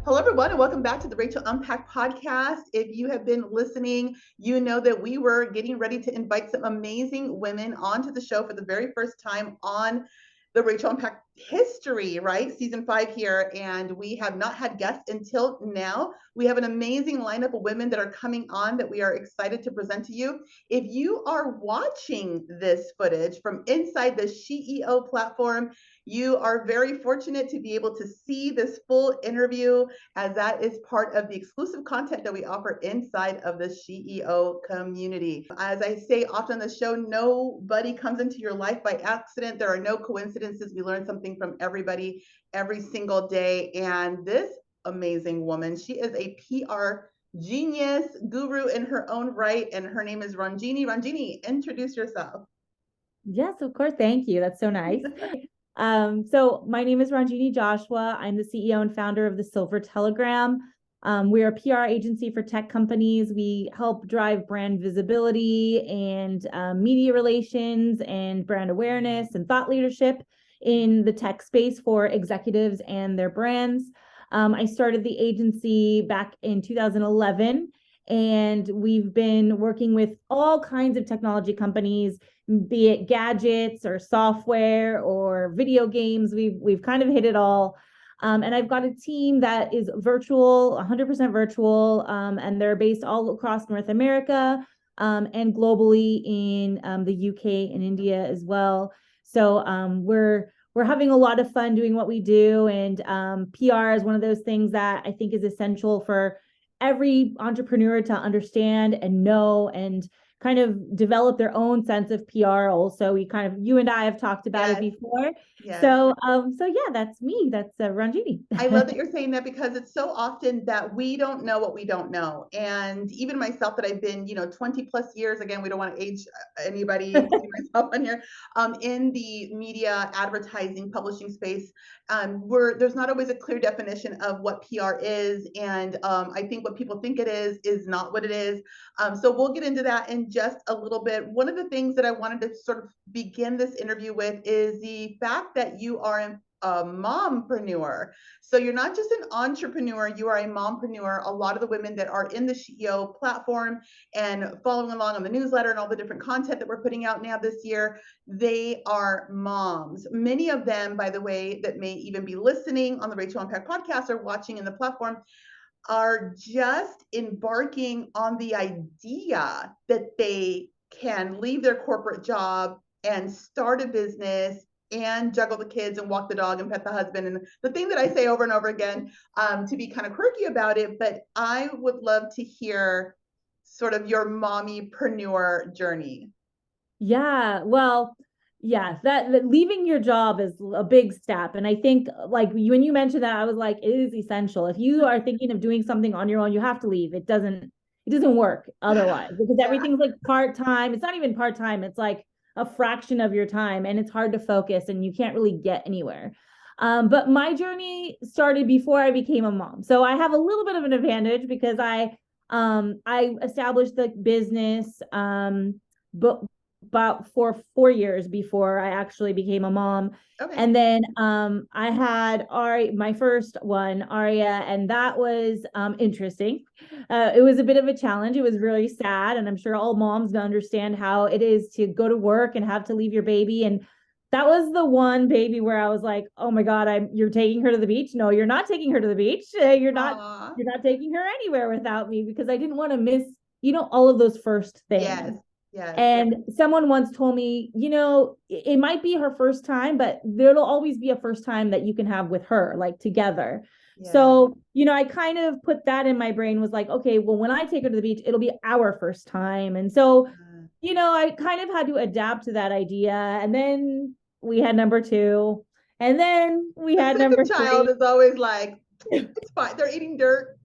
Hello, everyone, and welcome back to the Rachel Unpacked Podcast. If you have been listening, you know that we were getting ready to invite some amazing women onto the show for the very first time on the Rachel Unpacked history, right? Season 5 here, and we have not had guests until now. We have an amazing lineup of women that are coming on that we are excited to present to you. If you are watching this footage from inside the SHEEO platform, you are very fortunate to be able to see this full interview, as that is part of the exclusive content that we offer inside of the SHEEO community. As I say often on the show, nobody comes into your life by accident. There are no coincidences. We learn something from everybody every single day. And this amazing woman, she is a PR genius guru in her own right, and her name is Ronjini. Ronjini, introduce yourself. Yes, of course. Thank you. That's so nice. So my name is Ronjini Joshua. I'm the CEO and founder of the Silver Telegram. We're a PR agency for tech companies. We help drive brand visibility and media relations and brand awareness and thought leadership in the tech space for executives and their brands. I started the agency back in 2011, and we've been working with all kinds of technology companies, be it gadgets or software or video games. We've kind of hit it all. And I've got a team that is virtual, 100% virtual, and they're based all across North America and globally in the UK and India as well. So we're having a lot of fun doing what we do, and PR is one of those things that I think is essential for every entrepreneur to understand and know and kind of develop their own sense of PR. Also, you and I have talked about it before. Yes. So yeah, that's me. That's Ronjini. I love that you're saying that, because it's so often that we don't know what we don't know. And even myself, that I've been, 20 plus years, again, we don't want to age anybody, including myself on here, in the media, advertising, publishing space, there's not always a clear definition of what PR is. And I think what people think it is not what it is. So we'll get into that in just a little bit. One of the things that I wanted to sort of begin this interview with is the fact that you are a mompreneur. So you're not just an entrepreneur, you are a mompreneur. A lot of the women that are in the SHEEO platform and following along on the newsletter and all the different content that we're putting out now this year, they are moms. Many of them, by the way, that may even be listening on the Rachel Unpacked Podcast or watching in the platform, are just embarking on the idea that they can leave their corporate job and start a business and juggle the kids and walk the dog and pet the husband. And the thing that I say over and over again, to be kind of quirky about it, but I would love to hear sort of your mommypreneur journey. Yeah, well, yeah, that leaving your job is a big step. And I think, like, when you mentioned that, I was like, it is essential. If you are thinking of doing something on your own, you have to leave. It doesn't work otherwise, because everything's like part-time. It's not even part-time. It's like a fraction of your time, and it's hard to focus and you can't really get anywhere. But my journey started before I became a mom. So I have a little bit of an advantage, because I established the business but about 4 years before I actually became a mom. Okay. And then I had my first one, Aria, and that was interesting. It was a bit of a challenge. It was really sad, and I'm sure all moms understand how it is to go to work and have to leave your baby. And that was the one baby where I was like, oh my God, you're taking her to the beach? No, you're not taking her to the beach. You're not taking her anywhere without me, because I didn't want to miss, all of those first things. Yes. Yes, and someone once told me, it might be her first time, but there'll always be a first time that you can have with her, like together. Yeah. So, I kind of put that in my brain, was like, okay, well, when I take her to the beach, it'll be our first time. And so, I kind of had to adapt to that idea. And then we had number 2. And then we had number 3. Child is always like, it's fine. They're eating dirt.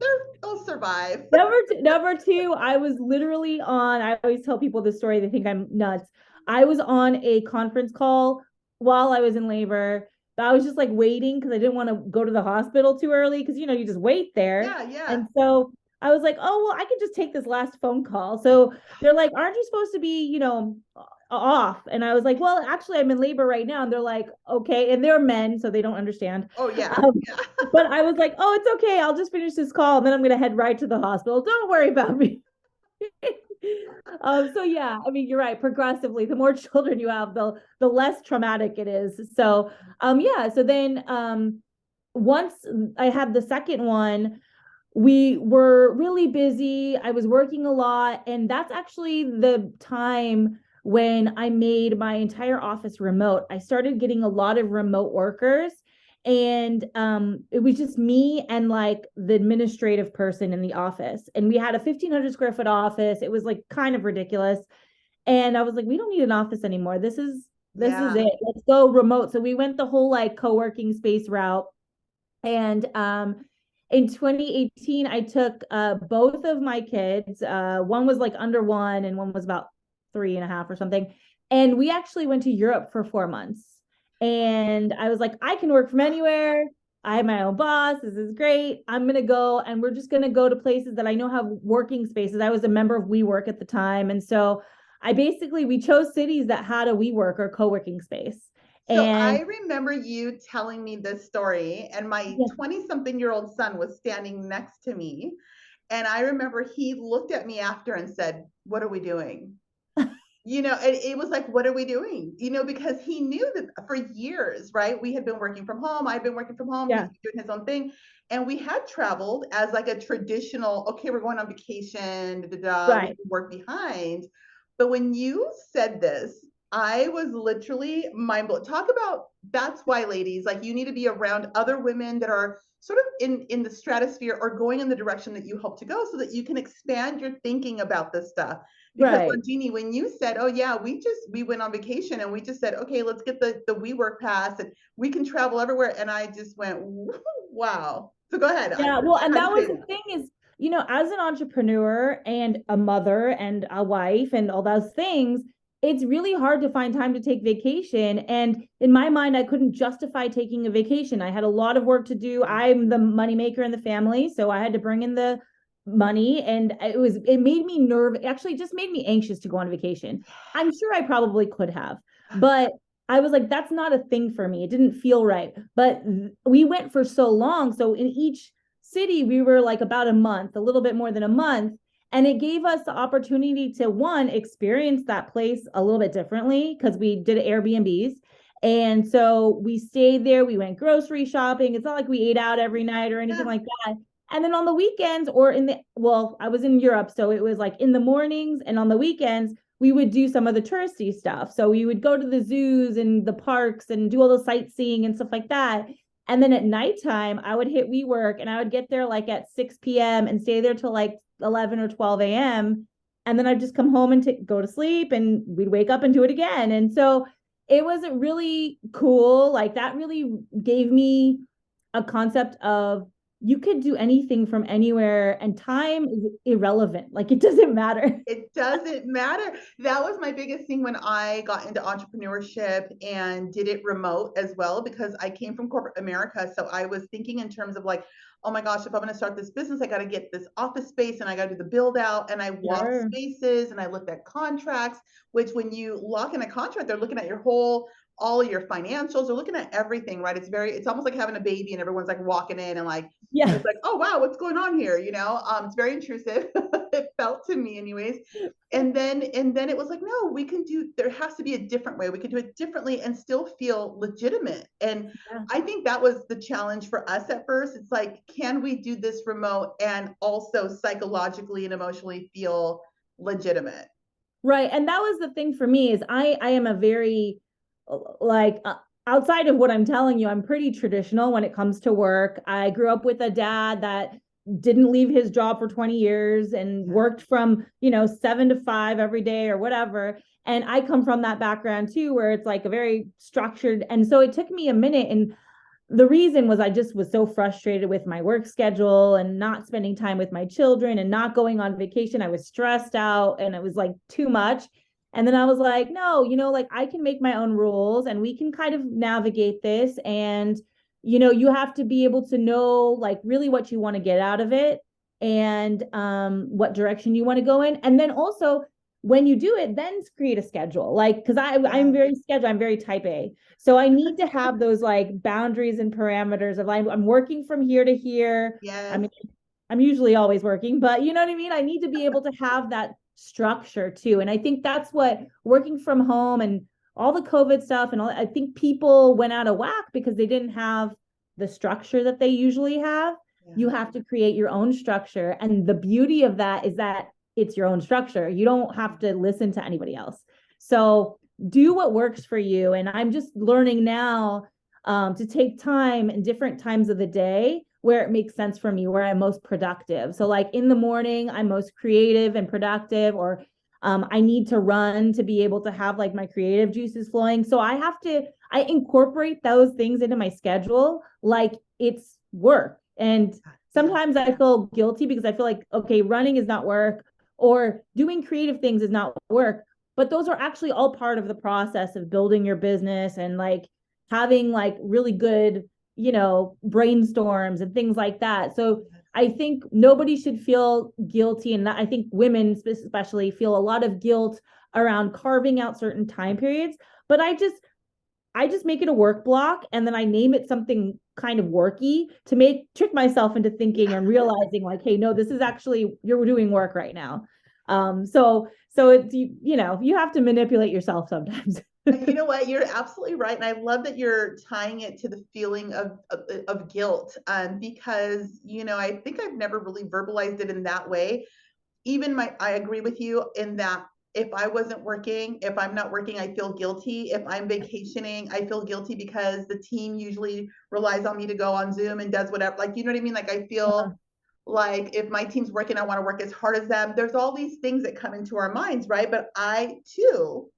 They'll survive. Number 2, I was literally on, I always tell people this story, they think I'm nuts. I was on a conference call while I was in labor. I was just like waiting, because I didn't want to go to the hospital too early, because, you just wait there. Yeah. And so I was like, oh, well, I can just take this last phone call. So they're like, aren't you supposed to be, off. And I was like, well, actually, I'm in labor right now. And they're like, okay. And they're men, so they don't understand. Oh, yeah. But I was like, oh, it's okay. I'll just finish this call and then I'm going to head right to the hospital. Don't worry about me. So yeah, I mean, you're right. Progressively, the more children you have, the less traumatic it is. So yeah. So then once I had the second one, we were really busy. I was working a lot, and that's actually the time when I made my entire office remote. I started getting a lot of remote workers, and it was just me and like the administrative person in the office. And we had a 1,500 square foot office. It was like kind of ridiculous. And I was like, we don't need an office anymore. This is it. Let's go remote. So we went the whole like co-working space route. And in 2018, I took both of my kids. One was like under 1 and one was about 3.5 or something. And we actually went to Europe for 4 months. And I was like, I can work from anywhere. I have my own boss. This is great. I'm going to go, and we're just going to go to places that I know have working spaces. I was a member of WeWork at the time. And so we chose cities that had a WeWork or co-working space. So I remember you telling me this story, and my 20-something-year-old son was standing next to me. And I remember he looked at me after and said, what are we doing? It was like, what are we doing? Because he knew that for years, right? We had been working from home. I'd been working from home. He's doing his own thing. And we had traveled as like a traditional, okay, we're going on vacation, we can work behind. But when you said this, I was literally mind blown. Talk about, that's why, ladies, like you need to be around other women that are sort of in the stratosphere or going in the direction that you hope to go, so that you can expand your thinking about this stuff. Because Ronjini, when you said, oh yeah, we went on vacation and we just said, okay, let's get the WeWork pass and we can travel everywhere. And I just went, wow. So go ahead. Yeah, well, and that was the thing is, as an entrepreneur and a mother and a wife and all those things, it's really hard to find time to take vacation. And in my mind, I couldn't justify taking a vacation. I had a lot of work to do. I'm the moneymaker in the family, so I had to bring in the money, and it made me nervous. Actually, it just made me anxious to go on vacation. I'm sure I probably could have, but I was like, that's not a thing for me. It didn't feel right. But we went for so long. So in each city, we were like about a month, a little bit more than a month. And it gave us the opportunity to, one, experience that place a little bit differently, because we did Airbnbs. And so we stayed there. We went grocery shopping. It's not like we ate out every night or anything like that. And then on the weekends or I was in Europe, so it was like in the mornings and on the weekends, we would do some of the touristy stuff. So we would go to the zoos and the parks and do all the sightseeing and stuff like that. And then at nighttime, I would hit WeWork and I would get there like at 6 p.m. and stay there till like 11 or 12 a.m. And then I'd just come home and go to sleep, and we'd wake up and do it again. And so it was really cool. Like that really gave me a concept of, you could do anything from anywhere, and time is irrelevant. Like it doesn't matter. It doesn't matter. That was my biggest thing when I got into entrepreneurship and did it remote as well, because I came from corporate America. So I was thinking in terms of like, oh my gosh, if I'm going to start this business, I got to get this office space and I got to do the build out. And I walked spaces and I looked at contracts, which when you lock in a contract, they're looking at all of your financials, they're looking at everything, right? It's almost like having a baby and everyone's like walking in and like, it's like, oh wow, what's going on here? It's very intrusive. It felt to me anyways. And then it was like, no, there has to be a different way. We can do it differently and still feel legitimate. And I think that was the challenge for us at first. It's like, can we do this remote and also psychologically and emotionally feel legitimate? Right. And that was the thing for me is I am a very, outside of what I'm telling you, I'm pretty traditional when it comes to work. I grew up with a dad that didn't leave his job for 20 years and worked from, 7 to 5 every day or whatever. And I come from that background too, where it's like a very structured. And so it took me a minute. And the reason was I just was so frustrated with my work schedule and not spending time with my children and not going on vacation. I was stressed out and it was like too much. And then I was like, no, I can make my own rules and we can kind of navigate this. And, you have to be able to know like really what you want to get out of it and what direction you want to go in. And then also when you do it, then create a schedule. Like, because I'm very scheduled, I'm very type A. So I need to have those like boundaries and parameters of like, I'm working from here to here. I mean, I'm usually always working, but you know what I mean? I need to be able to have that structure too. And I think that's what working from home and all the COVID stuff and all, I think people went out of whack because they didn't have the structure that they usually have. You have to create your own structure. And the beauty of that is that it's your own structure. You don't have to listen to anybody else. So do what works for you. And I'm just learning now to take time in different times of the day where it makes sense for me, where I'm most productive. So like in the morning, I'm most creative and productive, or I need to run to be able to have like my creative juices flowing. So I incorporate those things into my schedule like it's work. And sometimes I feel guilty because I feel like, okay, running is not work, or doing creative things is not work. But those are actually all part of the process of building your business and like having like really good, brainstorms and things like that. So I think nobody should feel guilty. And I think women especially feel a lot of guilt around carving out certain time periods. But I just make it a work block, and then I name it something kind of worky to trick myself into thinking and realizing like, hey, no, this is actually, you're doing work right now. So it's, you have to manipulate yourself sometimes. You know what? You're absolutely right. And I love that you're tying it to the feeling of guilt, because, I think I've never really verbalized it in that way. I agree with you in that if I wasn't working, if I'm not working, I feel guilty. If I'm vacationing, I feel guilty because the team usually relies on me to go on Zoom and does whatever. Like, you know what I mean? Like, I feel like if my team's working, I want to work as hard as them. There's all these things that come into our minds, right? But I too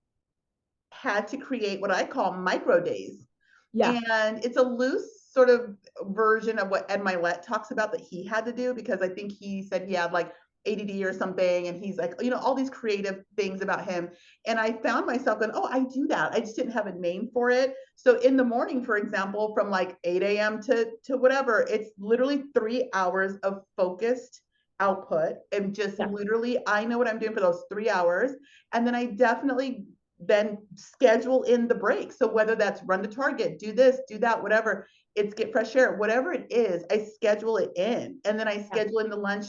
had to create what I call micro days. Yeah. And it's a loose sort of version of what Ed Milet talks about that he had to do, because I think he said he had like ADD or something. And he's like, all these creative things about him. And I found myself going, oh, I do that. I just didn't have a name for it. So in the morning, for example, from like 8 a.m. to whatever, it's literally 3 hours of focused output. And just literally, I know what I'm doing for those 3 hours. And then I definitely then schedule in the break. So whether that's run to Target, do this, do that, whatever, it's get fresh air, whatever it is, I schedule it in. And then I schedule in the lunch.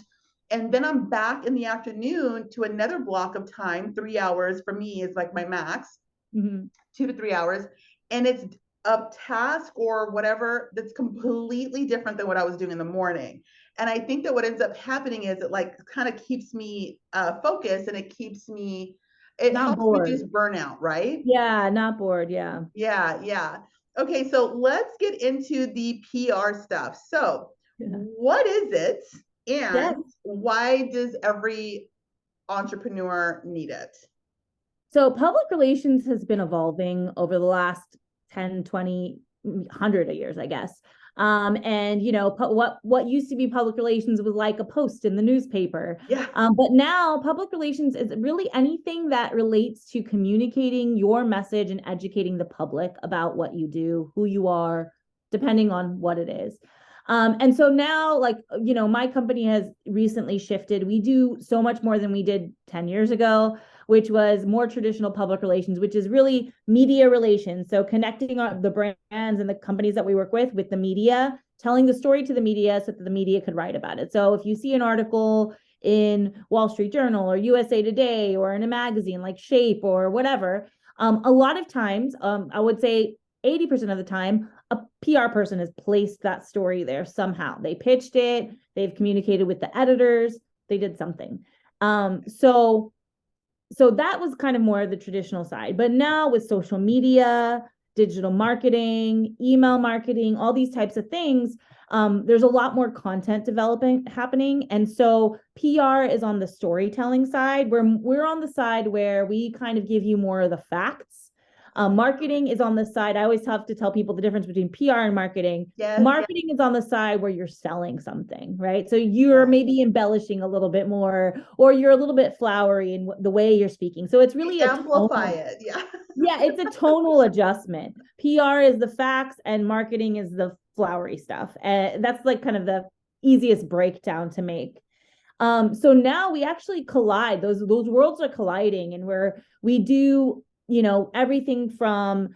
And then I'm back in the afternoon to another block of time. 3 hours for me is like my max, 2 to 3 hours. And it's a task or whatever that's completely different than what I was doing in the morning. And I think that what ends up happening is it like kind of keeps me focused, and it helps reduce burnout, right? Yeah, not bored. Yeah. Yeah. Okay, so let's get into the PR stuff. So what is it? And why does every entrepreneur need it? So public relations has been evolving over the last 10, 20, 100 years, I guess. And what used to be public relations was like a post in the newspaper. But now public relations is really anything that relates to communicating your message and educating the public about what you do, who you are, depending on what it is. And so now, my company has recently shifted. We do so much more than we did 10 years ago, which was more traditional public relations, which is really media relations. So connecting the brands and the companies that we work with the media, telling the story to the media so that the media could write about it. So if you see an article in Wall Street Journal or USA Today or in a magazine like Shape or whatever, a lot of times, I would say 80% of the time, a PR person has placed that story there somehow. They pitched it, they've communicated with the editors, they did something. So that was kind of more the traditional side. But now with social media, digital marketing, email marketing, all these types of things, there's a lot more content development happening. And so PR is on the storytelling side. We're on the side where we kind of give you more of the facts. Marketing is on the side. I always have to tell people the difference between PR and marketing. Marketing is on the side where you're selling something, right? So you're maybe embellishing a little bit more, or you're a little bit flowery in the way you're speaking. So it's really amplify it. Yeah, it's a tonal adjustment. PR is the facts and marketing is the flowery stuff. That's like kind of the easiest breakdown to make. So now we actually collide. Those worlds are colliding, and we do, everything from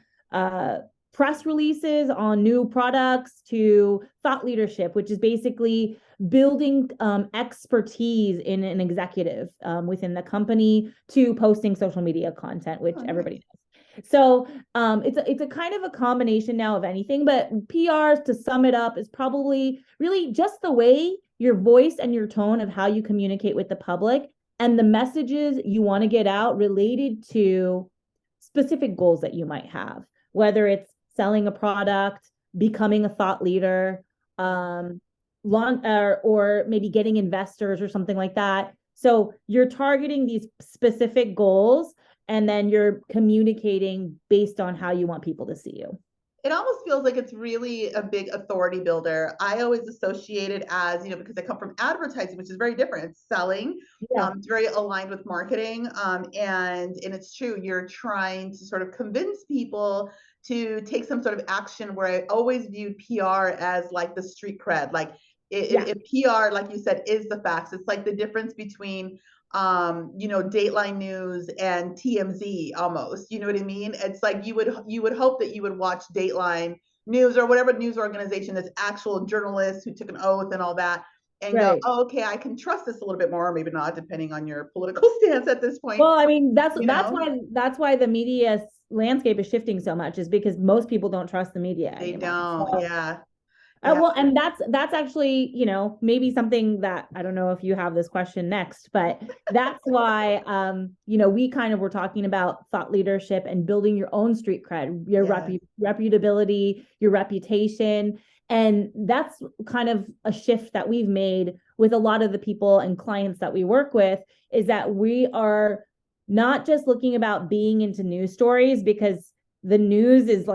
press releases on new products to thought leadership, which is basically building expertise in an executive within the company, to posting social media content, which everybody knows. So it's a kind of a combination now of anything, but PR, to sum it up, is probably really just the way your voice and your tone of how you communicate with the public and the messages you want to get out related to specific goals that you might have, whether it's selling a product, becoming a thought leader, or maybe getting investors or something like that. So you're targeting these specific goals, and then you're communicating based on how you want people to see you. It almost feels like it's really a big authority builder. I always associate it as, because I come from advertising, which is very different. It's selling. Yeah. It's very aligned with marketing. And it's true. You're trying to sort of convince people to take some sort of action, where I always viewed PR as like the street cred. Like if PR, like you said, is the facts, it's like the difference between Dateline News and TMZ almost, you know what I mean? It's like you would hope that you would watch Dateline News or whatever news organization that's actual journalists who took an oath and all that, and go, oh, okay, I can trust this a little bit more, or maybe not, depending on your political stance at this point. Well, I mean, that's why the media landscape is shifting so much, is because most people don't trust the media They anymore. don't, yeah. Well, and that's actually, maybe something that, I don't know if you have this question next, but that's why, we kind of were talking about thought leadership and building your own street cred, your reputability, your reputation. And that's kind of a shift that we've made with a lot of the people and clients that we work with, is that we are not just looking about being into news stories, because the news is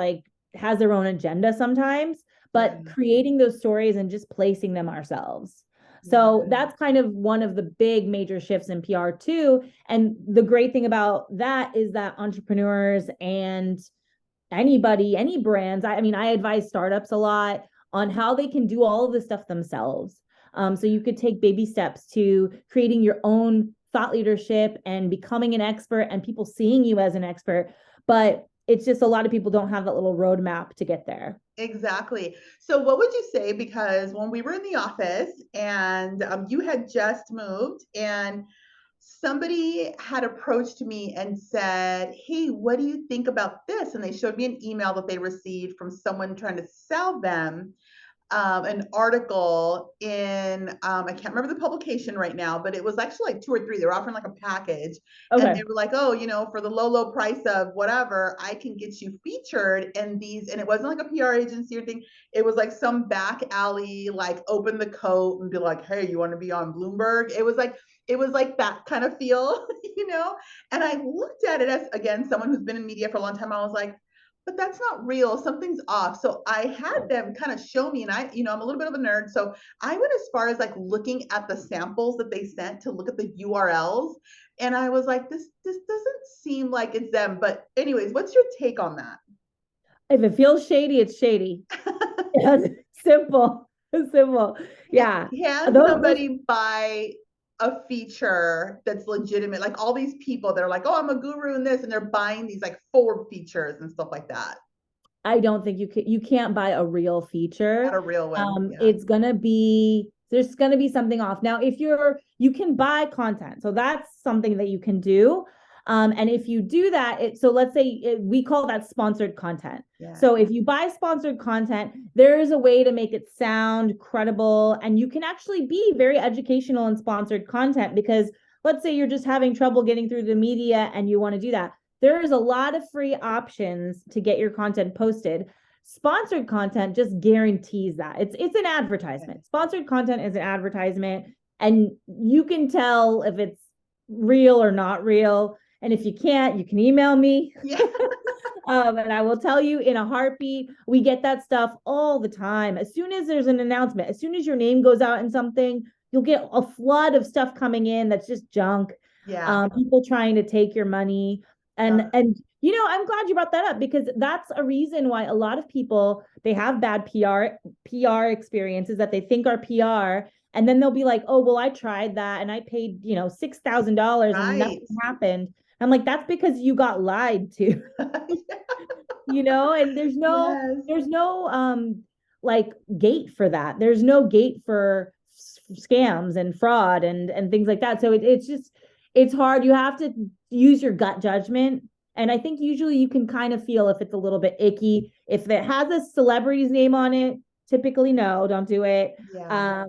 has their own agenda sometimes, but creating those stories and just placing them ourselves. So that's kind of one of the big major shifts in PR too. And the great thing about that is that entrepreneurs and any brands, I advise startups a lot on how they can do all of this stuff themselves. So you could take baby steps to creating your own thought leadership and becoming an expert, and people seeing you as an expert. But it's just a lot of people don't have that little roadmap to get there. Exactly. So what would you say, because when we were in the office and you had just moved, and somebody had approached me and said, hey, what do you think about this? And they showed me an email that they received from someone trying to sell them an article in, I can't remember the publication right now, but it was actually like 2 or 3. They were offering like a package. Okay. And they were like, oh, for the low price of whatever, I can get you featured in these. And it wasn't like a PR agency or thing. It was like some back alley, like open the coat and be like, hey, you want to be on Bloomberg? It was like that kind of feel, And I looked at it as, again, someone who's been in media for a long time. I was like, but that's not real. Something's off. So I had them kind of show me, and I'm a little bit of a nerd. So I went as far as like looking at the samples that they sent to look at the URLs. And I was like, this doesn't seem like it's them. But anyways, what's your take on that? If it feels shady, it's shady. Simple. Yeah. Can somebody buy a feature that's legitimate? Like all these people that are like, oh, I'm a guru in this, and they're buying these like Forbes features and stuff like that. I don't think you can't buy a real feature. Not a real one. There's gonna be something off. Now, if you can buy content, so that's something that you can do. And if you do that, so let's say we call that sponsored content. Yeah. So if you buy sponsored content, there is a way to make it sound credible, and you can actually be very educational in sponsored content, because let's say you're just having trouble getting through the media and you want to do that. There is a lot of free options to get your content posted. Sponsored content just guarantees that. It's an advertisement. Sponsored content is an advertisement, and you can tell if it's real or not real. And if you can't, you can email me. Yeah. And I will tell you in a heartbeat. We get that stuff all the time. As soon as there's an announcement, as soon as your name goes out in something, you'll get a flood of stuff coming in that's just junk. Yeah. People trying to take your money. And I'm glad you brought that up, because that's a reason why a lot of people, they have bad PR experiences that they think are PR, And then they'll be like, oh, well, I tried that and I paid, $6,000 and nothing Right. happened. I'm like, that's because you got lied to, and there's no, Yes. there's no, like gate for that. There's no gate for scams and fraud and things like that. So it's hard. You have to use your gut judgment. And I think usually you can kind of feel if it's a little bit icky. If it has a celebrity's name on it, typically no, don't do it. Yeah.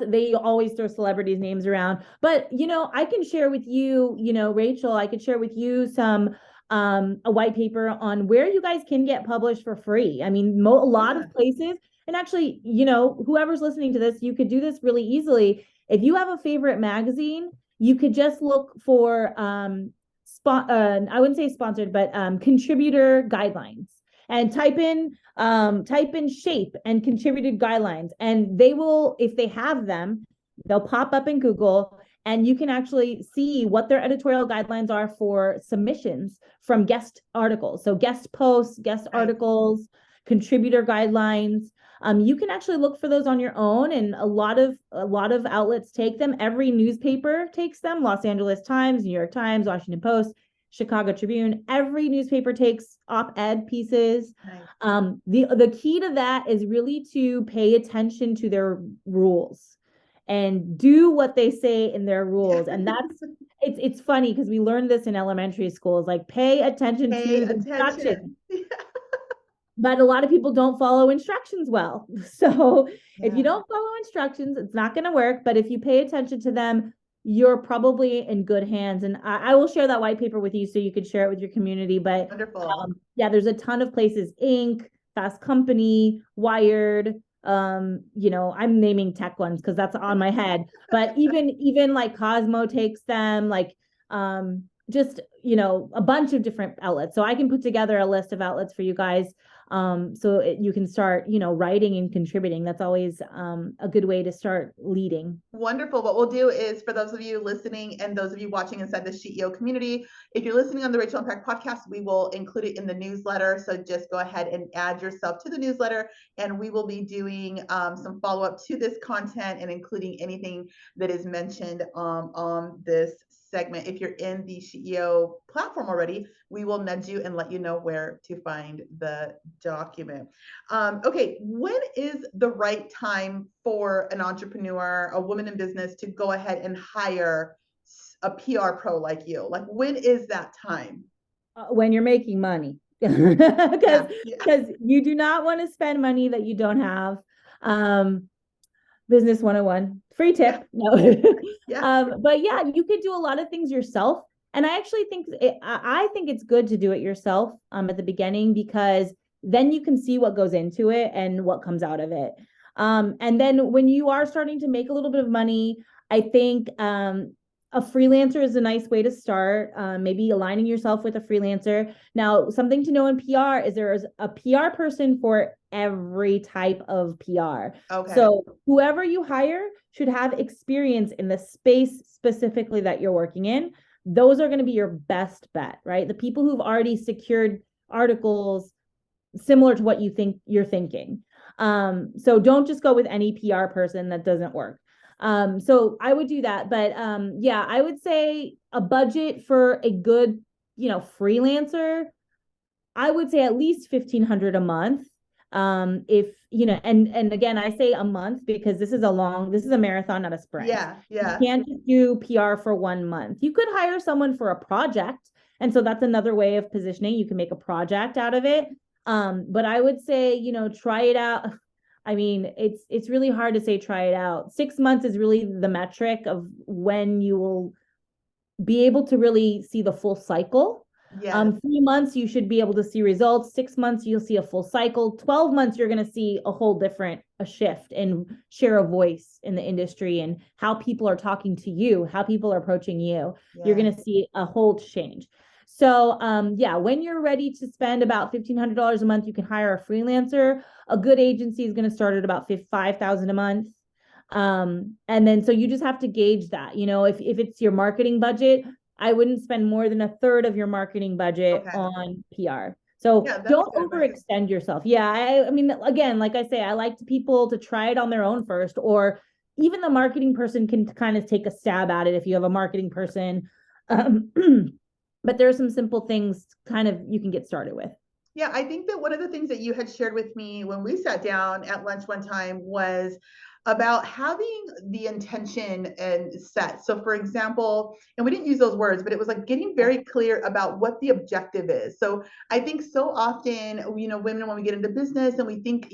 They always throw celebrities' names around. But I can share with you, Rachel, I could share with you some a white paper on where you guys can get published for free. I mean, a lot of places, and actually, whoever's listening to this, you could do this really easily. If you have a favorite magazine, you could just look for I wouldn't say sponsored, but contributor guidelines, and type in shape and contributed guidelines, and they will, if they have them, they'll pop up in Google, and you can actually see what their editorial guidelines are for submissions from guest articles. So guest posts, guest articles, contributor guidelines. You can actually look for those on your own, and a lot of outlets take them. Every newspaper takes them. Los Angeles Times, New York Times, Washington Post, Chicago Tribune. Every newspaper takes op-ed pieces. Nice. The key to that is really to pay attention to their rules and do what they say in their rules. And that's it's funny because we learned this in elementary schools, like pay attention to the instructions. But a lot of people don't follow instructions well. So if you don't follow instructions, it's not going to work. But if you pay attention to them, you're probably in good hands. And I will share that white paper with you so you could share it with your community. But there's a ton of places: Inc., Fast Company, Wired. I'm naming tech ones because that's on my head. But even like Cosmo takes them, like just a bunch of different outlets. So I can put together a list of outlets for you guys. So you can start, writing and contributing. That's always a good way to start leading. Wonderful. What we'll do is, for those of you listening and those of you watching inside the SHEO community, if you're listening on the Rachel Unpacked podcast, we will include it in the newsletter. So just go ahead and add yourself to the newsletter, and we will be doing some follow-up to this content and including anything that is mentioned on this segment. If you're in the SHEO platform already, we will nudge you and let you know where to find the document. Okay, when is the right time for an entrepreneur, a woman in business, to go ahead and hire a PR pro like you? Like, when is that time? When you're making money. Because you do not want to spend money that you don't have. Business 101, free tip. No. But yeah, you could do a lot of things yourself. And I actually think it's good to do it yourself at the beginning, because then you can see what goes into it and what comes out of it. And then when you are starting to make a little bit of money, I think a freelancer is a nice way to start, maybe aligning yourself with a freelancer. Now, something to know in PR is there is a PR person for every type of PR. Okay. So whoever you hire should have experience in the space specifically that you're working in. Those are going to be your best bet, right? The people who've already secured articles similar to what you're thinking. So don't just go with any PR person. That doesn't work. So I would do that. But I would say a budget for a good, freelancer, I would say at least $1,500 a month. If and again, I say a month because this is a marathon, not a sprint. You can't just do PR for 1 month. You could hire someone for a project, and so that's another way of positioning. You can make a project out of it. But I would say, try it out. I mean, it's really hard to say try it out. 6 months is really the metric of when you will be able to really see the full cycle. 3 months, you should be able to see results. 6 months, you'll see a full cycle. 12 months, you're going to see a whole different shift in share of voice in the industry and how people are talking to you, how people are approaching you. You're going to see a whole change. So, when you're ready to spend about $1,500 a month, you can hire a freelancer. A good agency is going to start at about $5,000 a month. And then, so you just have to gauge that, if it's your marketing budget, I wouldn't spend more than a third of your marketing budget on PR. So Yeah, that was don't good advice. overextend yourself. Yeah. I mean, again, like I say, I like people to try it on their own first, or even the marketing person can kind of take a stab at it if you have a marketing person. Um, but there are some simple things kind of you can get started with. Yeah, I think that one of the things that you had shared with me when we sat down at lunch one time was about having the intention and set. So, for example, and we didn't use those words, but it was like getting very clear about what the objective is. So, I think so often, women, when we get into business and we think,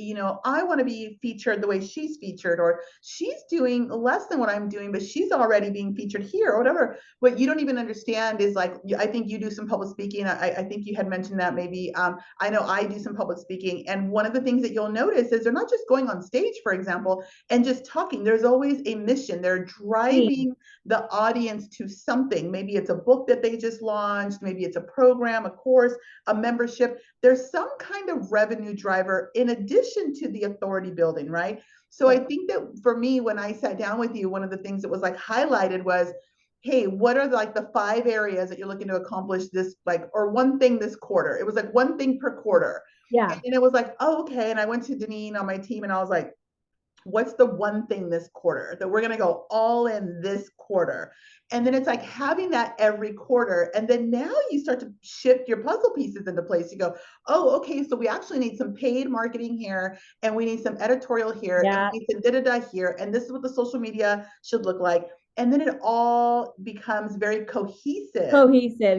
I want to be featured the way she's featured, or she's doing less than what I'm doing, but she's already being featured here, or whatever. What you don't even understand is like, I think you do some public speaking. I think you had mentioned that maybe. I know I do some public speaking. And one of the things that you'll notice is they're not just going on stage, for example, and just talking. There's always a mission. They're driving the audience to something. Maybe it's a book that they just launched. Maybe it's a program, a course, a membership. There's some kind of revenue driver in addition to the authority building, right? So I think that for me, when I sat down with you, one of the things that was like highlighted was, hey, what are like the 5 areas that you're looking to accomplish this, like, or one thing this quarter? It was like one thing per quarter. Yeah. And it was like, oh, okay. And I went to Deneen on my team and I was like, what's the one thing this quarter that we're going to go all in this quarter? And then it's like having that every quarter. And then now you start to shift your puzzle pieces into place. You go, oh, okay, so we actually need some paid marketing here, and we need some editorial here, and we need some da-da-da here. And this is what the social media should look like. And then it all becomes very cohesive.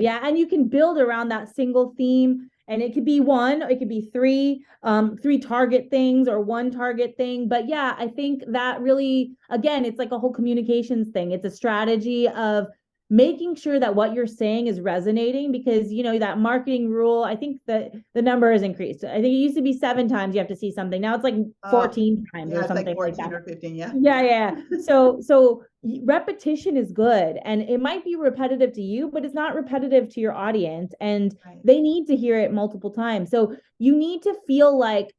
Yeah. And you can build around that single theme. And it could be one, it could be three target things or one target thing. But yeah, I think that really, again, it's like a whole communications thing. It's a strategy of making sure that what you're saying is resonating, because that marketing rule, I think that the number has increased. I think it used to be 7 times you have to see something. Now it's like 14 times or something, like 14 like that. or 15. Yeah. Yeah. So repetition is good, and it might be repetitive to you, but it's not repetitive to your audience, and they need to hear it multiple times. So you need to feel like,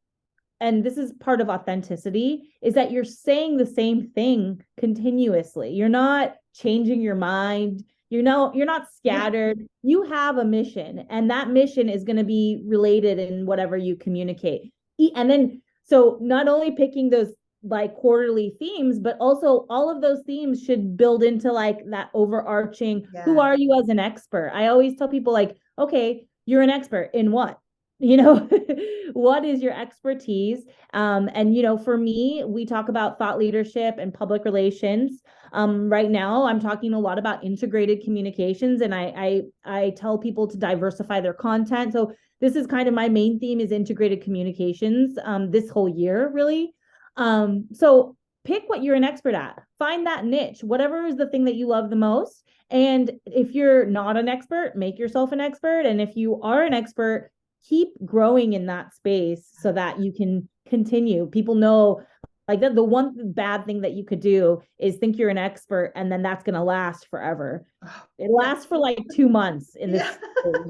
and this is part of authenticity, is that you're saying the same thing continuously. You're not changing your mind. You're not scattered. Yeah. You have a mission, and that mission is going to be related in whatever you communicate. And then, so not only picking those like quarterly themes, but also all of those themes should build into like that overarching, who are you as an expert? I always tell people like, okay, you're an expert in what? What is your expertise? And for me, we talk about thought leadership and public relations. Right now, I'm talking a lot about integrated communications, and I tell people to diversify their content. So this is kind of my main theme, is integrated communications this whole year, really. So pick what you're an expert at. Find that niche, whatever is the thing that you love the most. And if you're not an expert, make yourself an expert. And if you are an expert, keep growing in that space so that you can continue. People know, like, that the one bad thing that you could do is think you're an expert, and then that's going to last forever. It lasts for like 2 months in this,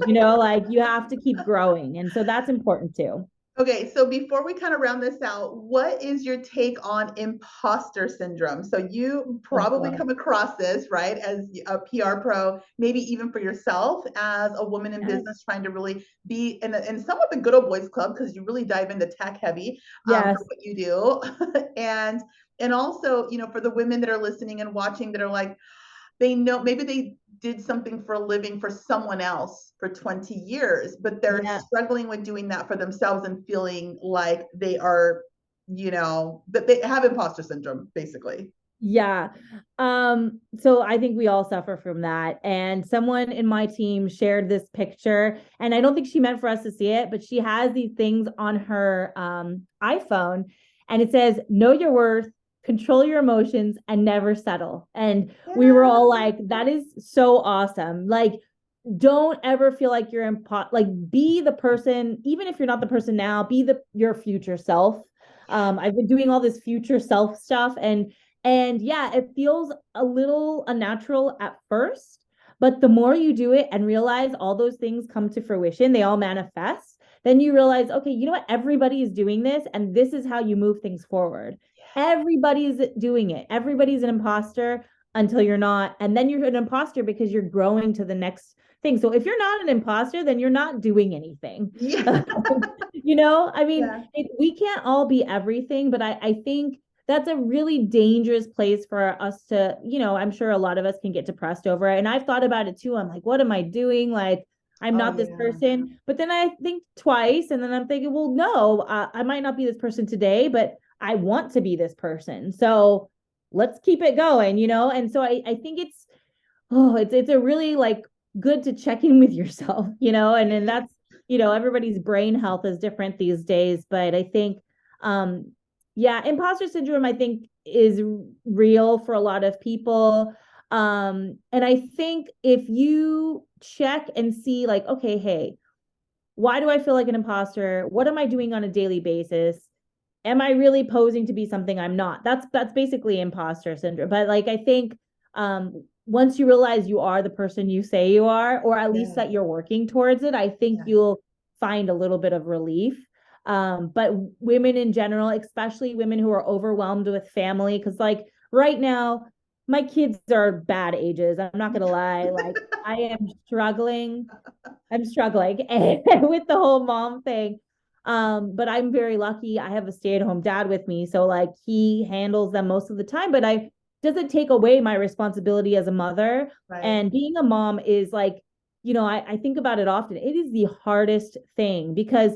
like you have to keep growing. And so that's important too. Okay, so before we kind of round this out, what is your take on imposter syndrome? So you probably come across this, right, as a PR pro, maybe even for yourself as a woman in business trying to really be in somewhat the good old boys club, because you really dive into tech heavy for what you do. and also, for the women that are listening and watching that are like, they know maybe they did something for a living for someone else for 20 years, but they're struggling with doing that for themselves and feeling like they are, that they have imposter syndrome, basically. Yeah. So I think we all suffer from that. And someone in my team shared this picture, and I don't think she meant for us to see it, but she has these things on her iPhone, and it says, know your worth, control your emotions, and never settle. And we were all like, that is so awesome. Like, don't ever feel like you're be the person, even if you're not the person now, be your future self. I've been doing all this future self stuff, and yeah, it feels a little unnatural at first, but the more you do it and realize all those things come to fruition, they all manifest, then you realize, okay, you know what? Everybody is doing this, and this is how you move things forward. Everybody's doing it. Everybody's an imposter. until you're not. And then you're an imposter because you're growing to the next thing. So if you're not an imposter, then you're not doing anything. Yeah. I mean, Yeah. we can't all be everything, but I think that's a really dangerous place for us to, I'm sure a lot of us can get depressed over it. And I've thought about it too. I'm like, what am I doing? Like, I'm Oh not this yeah. person. But then I think twice, and then I'm thinking, well, no, I might not be this person today, but I want to be this person. So let's keep it going, And so I think it's a really like good to check in with yourself, and then that's, everybody's brain health is different these days. But I think, yeah, imposter syndrome, I think, is real for a lot of people. And I think if you check and see like, okay, hey, why do I feel like an imposter? What am I doing on a daily basis? Am I really posing to be something I'm not? That's basically imposter syndrome. But like I think once you realize you are the person you say you are, or at least that you're working towards it, I think you'll find a little bit of relief. But women in general, especially women who are overwhelmed with family, because like right now, my kids are bad ages. I'm not gonna lie. Like I am struggling. I'm struggling with the whole mom thing. But I'm very lucky. I have a stay-at-home dad with me. So like he handles them most of the time, but I doesn't take away my responsibility as a mother. Right. And being a mom is like, I think about it often. It is the hardest thing because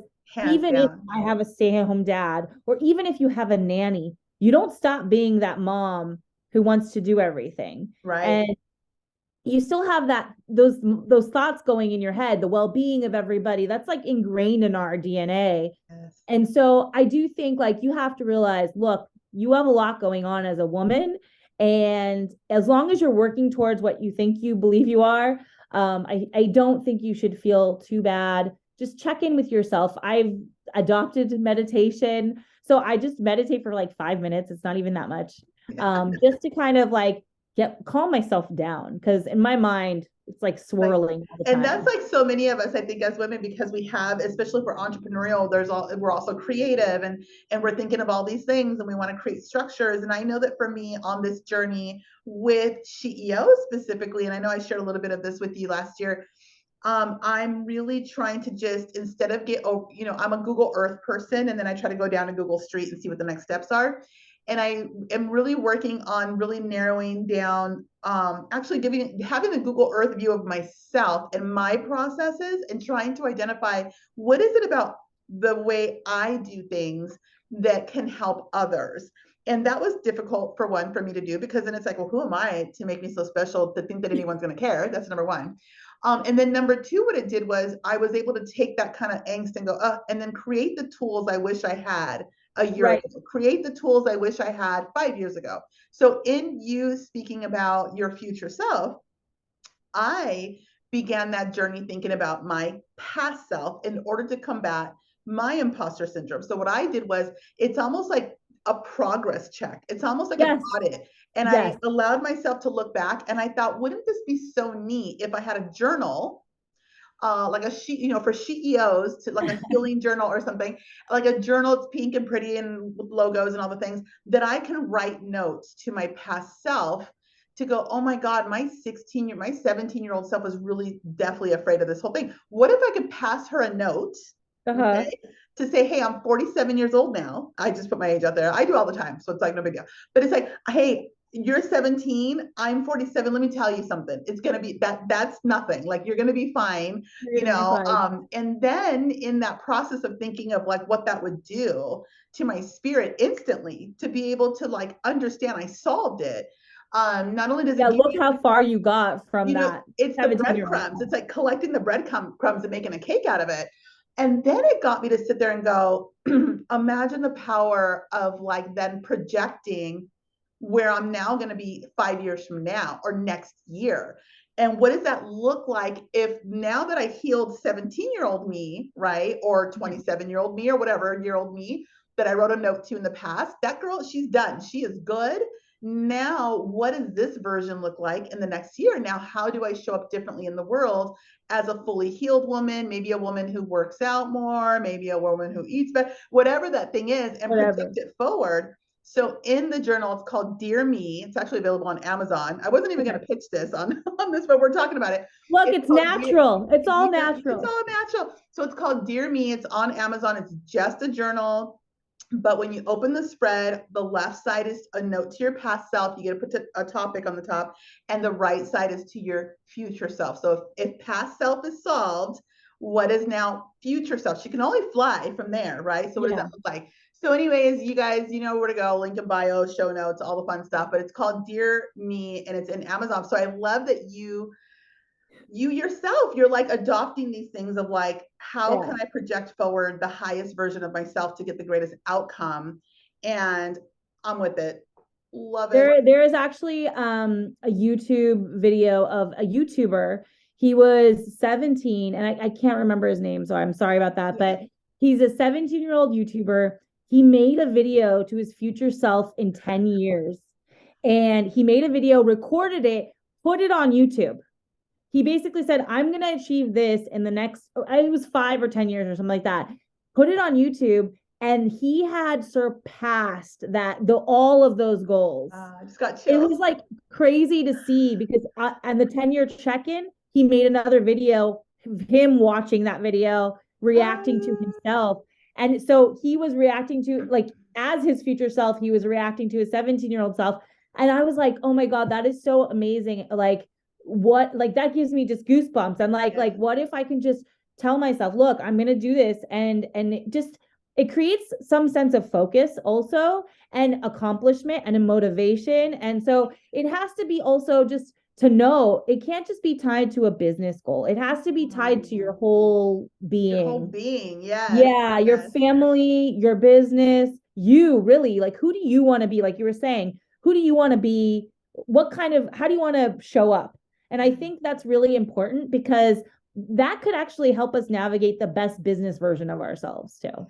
even if I have a stay-at-home dad, or even if you have a nanny, you don't stop being that mom who wants to do everything. Right. And you still have those thoughts going in your head, the well-being of everybody, that's like ingrained in our DNA. Yes. And so I do think like you have to realize, look, you have a lot going on as a woman, and as long as you're working towards what you think you believe you are, I don't think you should feel too bad. Just check in with yourself. I've adopted meditation, so I just meditate for like 5 minutes. It's not even that much, just to kind of like calm myself down, because in my mind it's like swirling all the time. And that's like so many of us, I think, as women, because we have, especially for entrepreneurial, we're also creative, and we're thinking of all these things, and we want to create structures. And I know that for me on this journey with SHEO specifically, and I know I shared a little bit of this with you last year, I'm really trying to just, instead of I'm a Google Earth person, and then I try to go down to Google Street and see what the next steps are. And I am really working on really narrowing down, actually having a Google Earth view of myself and my processes, and trying to identify what is it about the way I do things that can help others. And that was difficult for me to do, because then it's like, well, who am I to make me so special to think that anyone's going to care? That's number one. And then number two, what it did was I was able to take that kind of angst and go, and then create the tools I wish I had a year ago, create the tools I wish I had 5 years ago. So in you speaking about your future self, I began that journey thinking about my past self in order to combat my imposter syndrome. So what I did was, it's almost like a progress check. It's almost like an audit. And I allowed myself to look back, and I thought, wouldn't this be so neat if I had a journal, like a sheet, for CEOs, to like a healing journal or something, like a journal. It's pink and pretty and with logos and all the things, that I can write notes to my past self to go, oh my God, my 17-year-old self was really definitely afraid of this whole thing. What if I could pass her a note, okay, to say, hey, I'm 47 years old now. I just put my age out there. I do all the time, so it's like no big deal. But it's like, hey, you're 17, I'm 47. Let me tell you something. It's going to be that's nothing. Like, you're going to be fine, and then in that process of thinking of like what that would do to my spirit instantly, to be able to like understand I solved it. Not only does it look how far you got from that. It's the breadcrumbs. It's like collecting the breadcrumbs and making a cake out of it. And then it got me to sit there and go, imagine the power of like then projecting where I'm now going to be 5 years from now or next year. And what does that look like if now that I healed 17-year-old me, right? Or 27-year-old me, or whatever year-old me that I wrote a note to in the past, that girl, she's done. She is good. Now, what does this version look like in the next year? Now, how do I show up differently in the world as a fully healed woman, maybe a woman who works out more, maybe a woman who eats better, whatever that thing is, and project it forward. So in the journal, it's called Dear Me. It's actually available on Amazon. I wasn't even going to pitch this on this, but we're talking about it. Look, it's natural. It's all natural. It's all natural. So it's called Dear Me. It's on Amazon. It's just a journal. But when you open the spread, the left side is a note to your past self. You get to put a topic on the top, and the right side is to your future self. So if past self is solved, what is now future self? She can only fly from there, right? So what does that look like? So anyways, you guys, you know where to go, link in bio, show notes, all the fun stuff, but it's called Dear Me and it's in Amazon. So I love that you yourself, you're like adopting these things of like, how can I project forward the highest version of myself to get the greatest outcome? And I'm with it. Love it. There is actually a YouTube video of a YouTuber. He was 17 and I can't remember his name, so I'm sorry about that, but he's a 17-year-old YouTuber. He made a video to his future self in 10 years. And he made a video, recorded it, put it on YouTube. He basically said, I'm going to achieve this in the next, it was 5 or 10 years or something like that. Put it on YouTube. And he had surpassed all of those goals. I just got chills. It was like crazy to see because and the 10-year check-in, he made another video of him watching that video, reacting to himself. And so he was reacting to, like, as his future self, he was reacting to his 17-year-old self. And I was like, oh my God, that is so amazing. Like, that gives me just goosebumps. I'm like, what if I can just tell myself, look, I'm going to do this. And it creates some sense of focus also, and accomplishment and a motivation. And so it has to be also just to know it can't just be tied to a business goal. It has to be tied to your whole being. Your whole being, Yeah, your family, your business, you really, like, who do you want to be? Like you were saying, who do you want to be? How do you want to show up? And I think that's really important because that could actually help us navigate the best business version of ourselves too.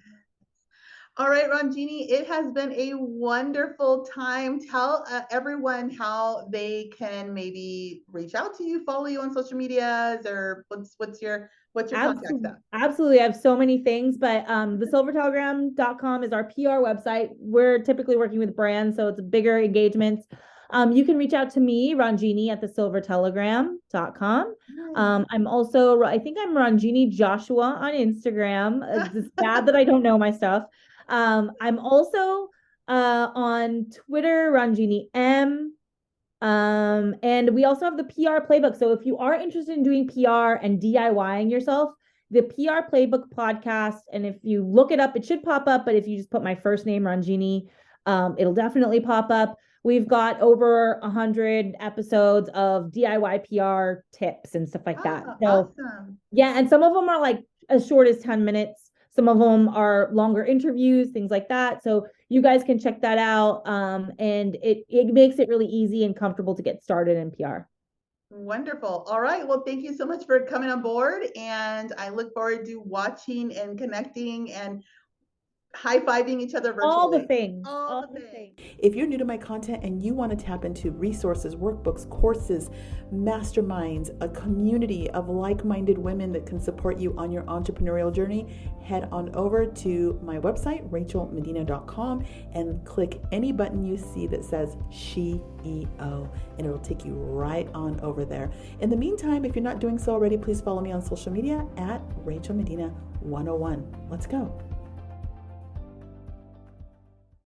All right, Ronjini, it has been a wonderful time. Tell everyone how they can maybe reach out to you, follow you on social medias, or what's your contact stuff? Absolutely. I have so many things, but thesilvertelegram.com is our PR website. We're typically working with brands, so it's bigger engagements. You can reach out to me, Ronjini, at thesilvertelegram.com. I'm also, I think I'm Ronjini Joshua on Instagram. It's bad that I don't know my stuff. I'm also on Twitter, Ronjini M. And we also have the PR Playbook. So if you are interested in doing PR and DIYing yourself, the PR Playbook podcast, and if you look it up, it should pop up. But if you just put my first name, Ronjini, it'll definitely pop up. We've got over 100 episodes of DIY PR tips and stuff like that. So awesome. Yeah, and some of them are like as short as 10 minutes. Some of them are longer interviews, things like that. So you guys can check that out. And it makes it really easy and comfortable to get started in PR. Wonderful. All right. Well, thank you so much for coming on board. And I look forward to watching and connecting and high-fiving each other virtually. All the things. If you're new to my content and you want to tap into resources, workbooks, courses, masterminds, a community of like-minded women that can support you on your entrepreneurial journey, head on over to my website, rachelmedina.com, and click any button you see that says SHE E00, and it'll take you right on over there. In the meantime, if you're not doing so already, please follow me on social media at Rachel Medina 101. Let's go.